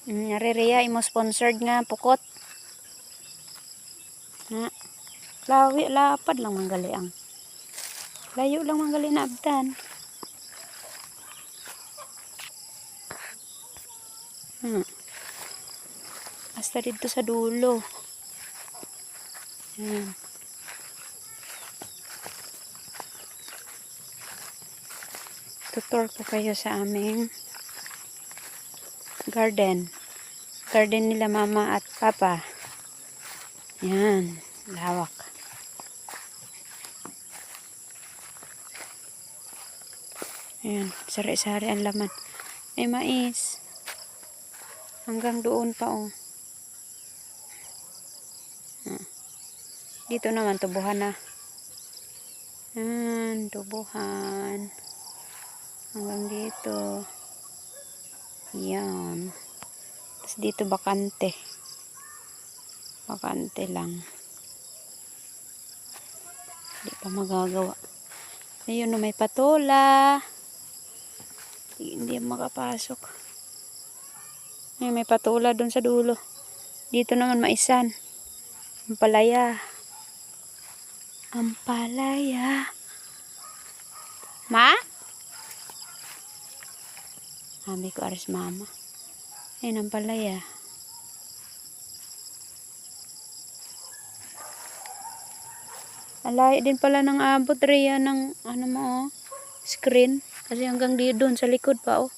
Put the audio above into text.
Narireya imo sponsored nga pukot. Na. Lawi lapad lang manggali ang. Layo lang manggali na abdan. Hasta dito sa dulo. Yan. Tutor ko kayo sa aming garden. Garden nila mama at papa. Yan. Lawak. Ayan. Sari-sari ang laman. May mais. Hanggang doon pa oh. Dito naman tubuhan na. Yan. Tubuhan. Hanggang dito. Yan. Tapos dito bakante. Bakante lang. Hindi pa magagawa. Ayun may patola. Hindi makapasok. Ay, may patola dun sa dulo. Dito naman maisan. Ampalaya. Ampalaya. Ma? Sabi ko aris mama. Ayun ampalaya. Alay din pala ng abot Rhea ng ano mo oh, screen. Kasi hanggang di doon sa likod pa oh.